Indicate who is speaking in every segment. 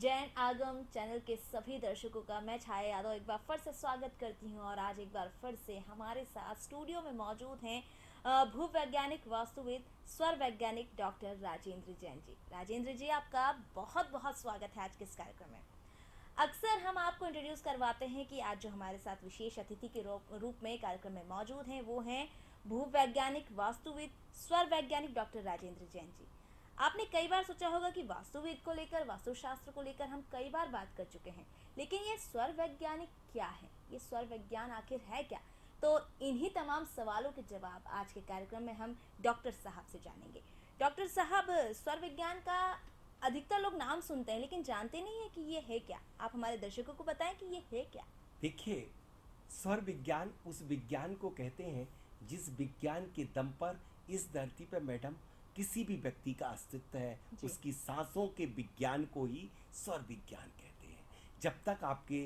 Speaker 1: जैन आगम चैनल के सभी दर्शकों का मैं छाया यादव एक बार फिर से स्वागत करती हूं और आज एक बार फिर से हमारे साथ स्टूडियो में मौजूद हैं भूवैज्ञानिक वास्तुविद स्वर वैज्ञानिक डॉक्टर राजेंद्र जैन जी। राजेंद्र जी, आपका बहुत बहुत स्वागत है आज के इस कार्यक्रम में। अक्सर हम आपको इंट्रोड्यूस करवाते हैं कि आज जो हमारे साथ विशेष अतिथि के रूप में कार्यक्रम में मौजूद हैं वो हैं भूवैज्ञानिक वास्तुविद स्वर वैज्ञानिक डॉक्टर राजेंद्र जैन जी। आपने कई बार सोचा होगा कि वास्तुविद को लेकर वास्तुशास्त्र को लेकर हम कई बार बात कर चुके हैं, लेकिन ये स्वर वैज्ञानिक क्या है, ये स्वर विज्ञान आखिर है क्या? तो इन्हीं तमाम सवालों के जवाब आज के कार्यक्रम में हम डॉक्टर साहब से जानेंगे। डॉक्टर साहब, स्वर विज्ञान का अधिकतर लोग नाम सुनते हैं लेकिन जानते नहीं है कि ये है क्या। आप हमारे दर्शकों को बताएं कि ये है क्या।
Speaker 2: देखिए, स्वर विज्ञान उस विज्ञान को कहते हैं जिस विज्ञान के दम पर इस धरती पर मैडम किसी भी व्यक्ति का अस्तित्व है, उसकी सांसों के विज्ञान को ही स्वर विज्ञान कहते हैं। जब तक आपके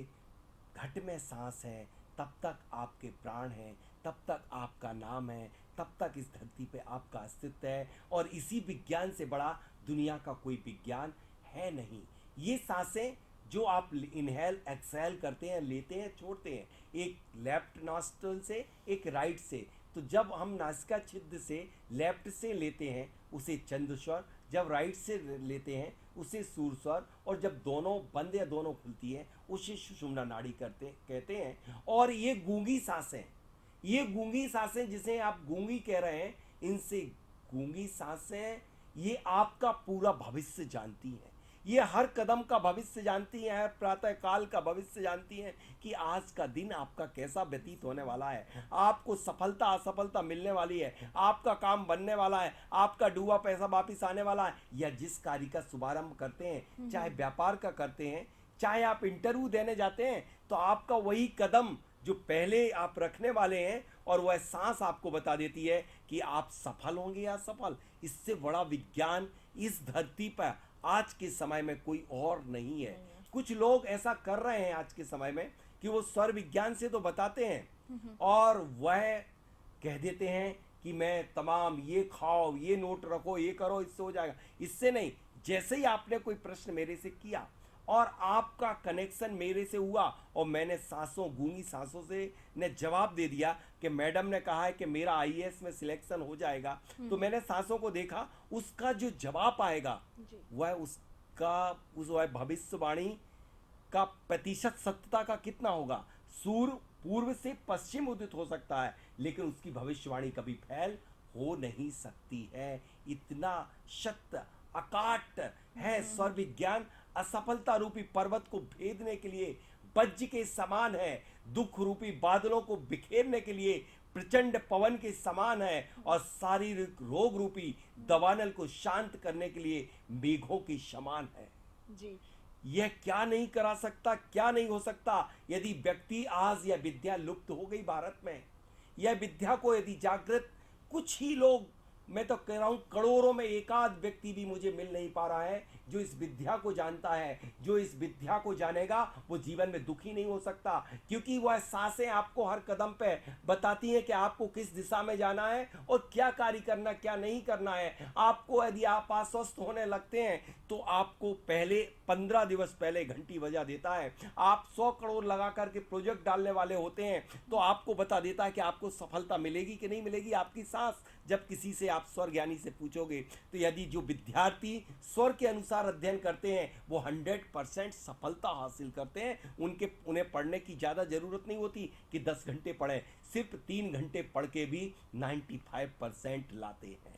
Speaker 2: घट में सांस है तब तक आपके प्राण हैं, तब तक आपका नाम है, तब तक इस धरती पे आपका अस्तित्व है। और इसी विज्ञान से बड़ा दुनिया का कोई विज्ञान है नहीं। ये सांसें जो आप इनहेल एक्सहेल करते हैं, लेते हैं, छोड़ते हैं, एक लेफ्ट नॉस्ट्रल से एक राइट से। तो जब हम नासिका छिद्र से लेफ्ट से लेते हैं उसे चंद्र स्वर, जब राइट से लेते हैं उसे सूर स्वर, और जब दोनों बंद या दोनों खुलती है उसे सुषुम्ना नाड़ी कहते हैं। और ये गूंगी सांसें, ये गूंगी सांसें जिसे आप गूंगी कह रहे हैं, इनसे गूंगी सांसें ये आपका पूरा भविष्य जानती हैं। ये हर कदम का भविष्य जानती हैं, हर प्रातः काल का भविष्य जानती हैं कि आज का दिन आपका कैसा व्यतीत होने वाला है, आपको सफलता असफलता मिलने वाली है, आपका काम बनने वाला है, आपका डूबा पैसा वापिस आने वाला है, या जिस कार्य का शुभारंभ करते हैं, चाहे व्यापार का करते हैं, चाहे आप इंटरव्यू देने जाते हैं, तो आपका वही कदम जो पहले आप रखने वाले हैं और वह सांस आपको बता देती है कि आप सफल होंगे या असफल। इससे बड़ा विज्ञान इस धरती पर आज के समय में कोई और नहीं है। कुछ लोग ऐसा कर रहे हैं आज के समय में कि वो स्वर विज्ञान से तो बताते हैं और वह कह देते हैं कि मैं तमाम ये खाओ, ये नोट रखो, ये करो, इससे हो जाएगा। इससे नहीं। जैसे ही आपने कोई प्रश्न मेरे से किया और आपका कनेक्शन मेरे से हुआ और मैंने सांसों, गूंगी सांसों से ने जवाब दे दिया कि मैडम ने कहा है कि मेरा आईएएस में सिलेक्शन हो जाएगा, तो मैंने सांसों को देखा, उसका जो जवाब आएगा वह उस भविष्यवाणी का प्रतिशत सत्यता का कितना होगा। सूर्य पूर्व से पश्चिम उदित हो सकता है लेकिन उसकी भविष्यवाणी कभी फैल हो नहीं सकती है। इतना सत्य अकाट है स्वर विज्ञान। असफलता रूपी पर्वत को भेदने के लिए वज्र के समान है, दुख रूपी बादलों को बिखेरने के लिए प्रचंड पवन के समान है, और शारीरिक रोग रूपी दवानल को शांत करने के लिए मेघों के समान है जी। यह क्या नहीं करा सकता, क्या नहीं हो सकता। यदि व्यक्ति आज यह विद्या लुप्त हो गई भारत में, यह विद्या को यदि जागृत कुछ ही लोग, मैं तो कह रहा हूं करोड़ों में एकाध व्यक्ति भी मुझे मिल नहीं पा रहा है जो इस विद्या को जानता है। जो इस विद्या को जानेगा वो जीवन में दुखी नहीं हो सकता, क्योंकि वह सांसें आपको हर कदम पे बताती हैं कि आपको किस दिशा में जाना है और क्या कार्य करना, क्या नहीं करना है। आपको यदि आप अस्वस्थ होने लगते हैं तो आपको पहले 15 दिवस पहले घंटी बजा देता है। आप 100 करोड़ लगा करके प्रोजेक्ट डालने वाले होते हैं तो आपको बता देता है कि आपको सफलता मिलेगी कि नहीं मिलेगी। आपकी सांस, जब किसी से आप स्वर ज्ञानी से पूछोगे तो यदि जो विद्यार्थी स्वर के अनुसार अध्ययन करते हैं वो 100% सफलता हासिल करते हैं। उन्हें पढ़ने की ज़्यादा ज़रूरत नहीं होती कि 10 घंटे पढ़ें, सिर्फ 3 घंटे पढ़ के भी 95% लाते हैं।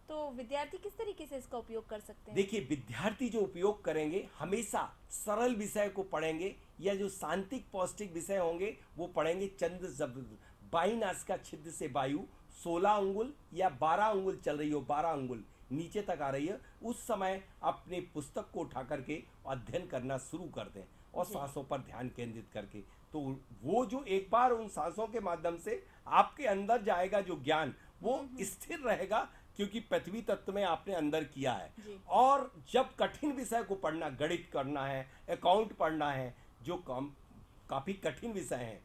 Speaker 1: तो विद्यार्थी किस तरीके से इसका उपयोग कर सकते हैं?
Speaker 2: देखिए, विद्यार्थी जो उपयोग करेंगे हमेशा सरल विषय को पढ़ेंगे, या जो शांतिक पौष्टिक विषय होंगे वो पढ़ेंगे। चंद्र जब बाई नासिका छिद्र से वायु 16 अंगुल या 12 अंगुल चल रही हो, 12 अंगुल नीचे तक आ रही है, उस समय अपने पुस्तक को उठा करके अध्ययन करना शुरू कर दें और सांसों पर ध्यान केंद्रित करके। तो वो जो एक बार उन सांसों के माध्यम से आपके अंदर जाएगा जो ज्ञान, वो स्थिर रहेगा, क्योंकि पृथ्वी तत्व में आपने अंदर किया है। और जब कठिन विषय को पढ़ना, गणित करना है, अकाउंट पढ़ना है, जो काफी कठिन विषय है,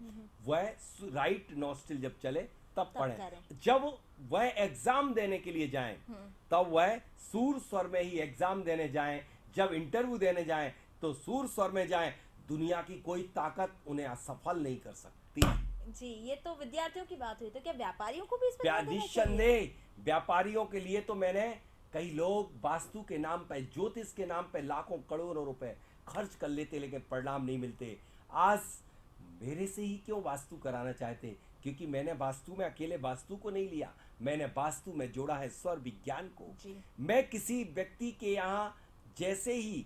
Speaker 2: वह राइट नॉस्ट्रिल जब चले तब पढ़ें। जब वह एग्जाम देने के लिए जाएं तब वह सूर स्वर में ही एग्जाम देने जाएं। जब इंटरव्यू देने जाएं तो सुर स्वर में जाएं, दुनिया की कोई ताकत उन्हें असफल नहीं कर सकती।
Speaker 1: जी, ये तो विद्यार्थियों की बात हुई, तो क्या व्यापारियों को भी इस पर ध्यान देना चाहिए?
Speaker 2: निस्संदेह व्यापारियों के लिए तो मैंने, कई लोग वास्तु के नाम पे, ज्योतिष के नाम पे लाखों करोड़ों रुपए खर्च कर लेते लेकिन परिणाम नहीं मिलते। आज मेरे से ही क्यों वास्तु कराना चाहते? क्योंकि मैंने वास्तु में अकेले वास्तु को नहीं लिया, मैंने वास्तु में जोड़ा है स्वर विज्ञान को।
Speaker 1: जी।
Speaker 2: मैं किसी व्यक्ति के यहाँ जैसे ही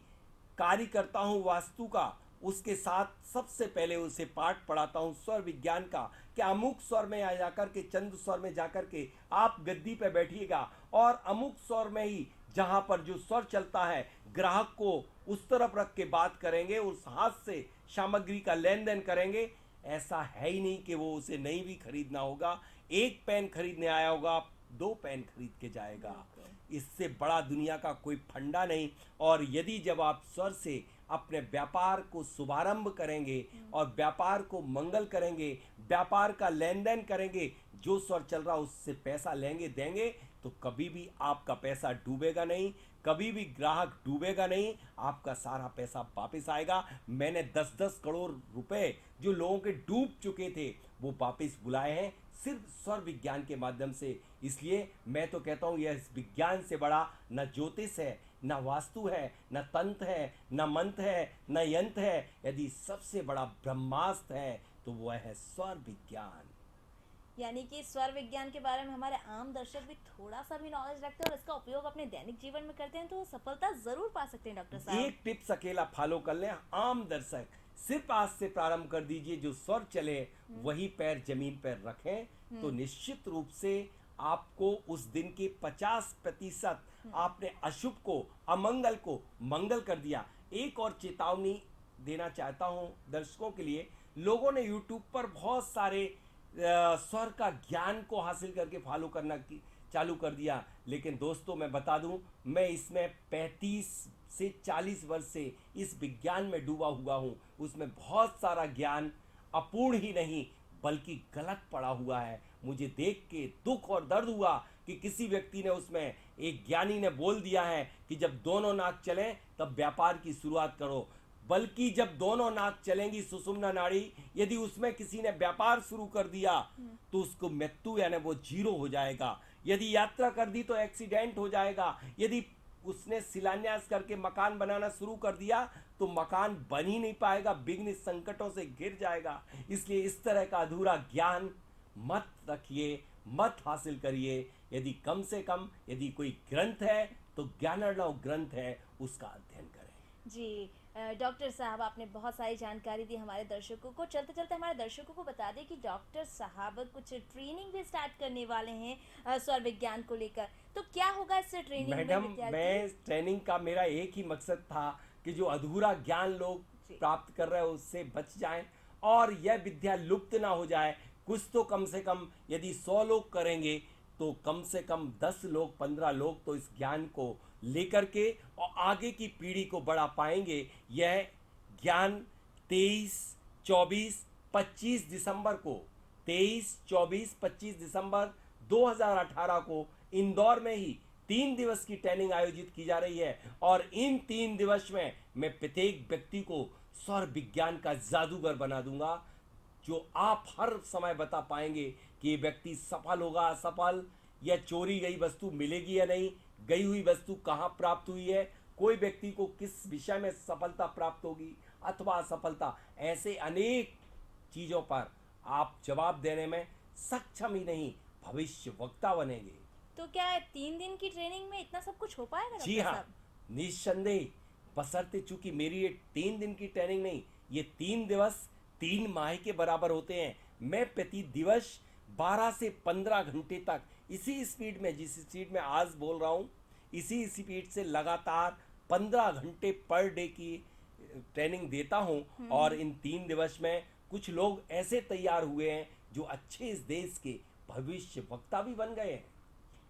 Speaker 2: कार्य करता हूँ वास्तु का, उसके साथ सबसे पहले उसे पाठ पढ़ाता हूँ स्वर विज्ञान का, कि अमुक स्वर में आ जाकर के, चंद्र स्वर में जाकर के आप गद्दी पे बैठिएगा और अमुक स्वर में ही जहाँ पर जो स्वर चलता है, ग्राहक को उस तरफ रख के बात करेंगे, उस हाथ से सामग्री का लेन देन करेंगे। ऐसा है ही नहीं कि वो उसे नहीं भी खरीदना होगा, एक पेन खरीदने आया होगा, 2 पेन खरीद के जाएगा।
Speaker 1: बिल्कुल।
Speaker 2: इससे बड़ा दुनिया का कोई फंडा नहीं। और यदि जब आप स्वर से अपने व्यापार को शुभारंभ करेंगे और व्यापार को मंगल करेंगे, व्यापार का लेन देन करेंगे, जो स्वर चल रहा उससे पैसा लेंगे देंगे, तो कभी भी आपका पैसा डूबेगा नहीं, कभी भी ग्राहक डूबेगा नहीं, आपका सारा पैसा वापस आएगा। मैंने 10-10 करोड़ रुपए जो लोगों के डूब चुके थे वो वापस बुलाए हैं सिर्फ स्वर विज्ञान के माध्यम से। इसलिए मैं तो कहता हूँ, यह इस विज्ञान से बड़ा न ज्योतिष है, न वास्तु है, न तंत्र है, न मंत्र है, न यंत्र है। यदि सबसे बड़ा ब्रह्मास्त्र है तो वह है स्वर विज्ञान।
Speaker 1: यानी कि स्वर विज्ञान के बारे में हमारे आम दर्शक भी थोड़ा सा भी नॉलेज रखते हैं और इसका उपयोग अपने दैनिक जीवन में करते हैं, तो वो सफलता जरूर पा सकते हैं डॉक्टर साहब।
Speaker 2: एक टिप्स अकेला फॉलो कर लें आम दर्शक, सिर्फ आज से प्रारंभ कर दीजिए, जो स्वर चले वही पैर जमीन पर रखें, तो निश्चित रूप से आपको उस दिन के 50% आपने अशुभ को, अमंगल को मंगल कर दिया। एक और चेतावनी देना चाहता हूं दर्शकों के लिए। लोगों ने YouTube पर बहुत सारे स्वर का ज्ञान को हासिल करके फॉलो करना चालू कर दिया, लेकिन दोस्तों मैं बता दूं, मैं इसमें 35 से 40 वर्ष से इस विज्ञान में डूबा हुआ हूं। उसमें बहुत सारा ज्ञान अपूर्ण ही नहीं बल्कि गलत पड़ा हुआ है। मुझे देख के दुख और दर्द हुआ कि किसी व्यक्ति ने, उसमें एक ज्ञानी ने बोल दिया है कि जब दोनों नाक चलें तब व्यापार की शुरुआत करो, बल्कि जब दोनों नाक चलेंगी सुषुम्ना नाड़ी, यदि उसमें किसी ने व्यापार शुरू कर दिया तो उसको मृत्यु यानी वो जीरो हो जाएगा। यदि यात्रा कर दी तो एक्सीडेंट हो जाएगा। यदि उसने शिलान्यास करके मकान बनाना शुरू कर दिया तो मकान बन ही नहीं पाएगा, विघ्न संकटों से घिर जाएगा। इसलिए इस तरह का अधूरा ज्ञान मत रखिए, मत हासिल करिए। यदि कम से कम यदि कोई ग्रंथ है तो ज्ञानार्णव ग्रंथ है, उसका अध्ययन करें।
Speaker 1: जी, डॉक्टर साहब आपने बहुत सारी जानकारी दी हमारे दर्शकों को। चलते चलते हमारे दर्शकों को बता दें कि डॉक्टर साहब कुछ ट्रेनिंग भी स्टार्ट करने वाले हैं स्वर विज्ञान को लेकर, तो क्या होगा इस ट्रेनिंग में
Speaker 2: मैडम,
Speaker 1: विद्यार्थी?
Speaker 2: मैं ट्रेनिंग का मेरा एक ही मकसद था कि जो अधूरा ज्ञान लोग
Speaker 1: जी।
Speaker 2: प्राप्त कर रहे हैं उससे बच जाएं और यह विद्या लुप्त ना हो जाए। कुछ तो कम से कम यदि 100 लोग करेंगे तो कम से कम 10 लोग, 15 लोग तो इस ज्ञान को लेकर के और आगे की पीढ़ी को बढ़ा पाएंगे। यह ज्ञान 23, 24, 25 दिसंबर को, 23, 24, 25 दिसंबर 2018 को इंदौर में ही 3 दिवस की ट्रेनिंग आयोजित की जा रही है। और इन 3 दिवस में मैं प्रत्येक व्यक्ति को स्वर विज्ञान का जादूगर बना दूंगा, जो आप हर समय बता पाएंगे कि ये व्यक्ति सफल होगा, असफल, या चोरी गई वस्तु मिलेगी या नहीं, गई हुई वस्तु कहाँ प्राप्त हुई है, कोई व्यक्ति को किस विषय में सफलता प्राप्त होगी अथवा असफलता, ऐसे अनेक चीज़ों पर आप जवाब देने में सक्षम ही नहीं भविष्य वक्ता बनेंगे।
Speaker 1: तो क्या 3 दिन की ट्रेनिंग में इतना सब कुछ हो पाएगा
Speaker 2: जी
Speaker 1: डॉक्टर
Speaker 2: हाँ,
Speaker 1: साहब?
Speaker 2: निस्संदेह, बशर्ते चूंकि मेरी ये 3 दिन की ट्रेनिंग नहीं, ये 3 दिवस 3 माह के बराबर होते हैं। मैं प्रति दिवस 12 से 15 घंटे तक इसी स्पीड में, जिस स्पीड में आज बोल रहा हूँ, इसी स्पीड से लगातार 15 घंटे पर डे की ट्रेनिंग देता हूँ। और इन 3 दिवस में कुछ लोग ऐसे तैयार हुए हैं जो अच्छे इस देश के भविष्य वक्ता भी बन गए हैं।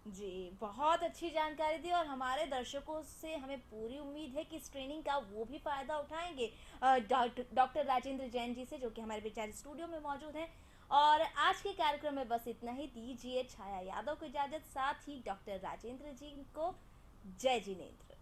Speaker 1: जी, बहुत अच्छी जानकारी दी और हमारे दर्शकों से हमें पूरी उम्मीद है कि इस ट्रेनिंग का वो भी फ़ायदा उठाएंगे डॉक्टर राजेंद्र जैन जी से, जो कि हमारे बेचारे स्टूडियो में मौजूद हैं। और आज के कार्यक्रम में बस इतना ही। दीजिए छाया यादव को इजाज़त, साथ ही डॉक्टर राजेंद्र जी को जय जिनेंद्र।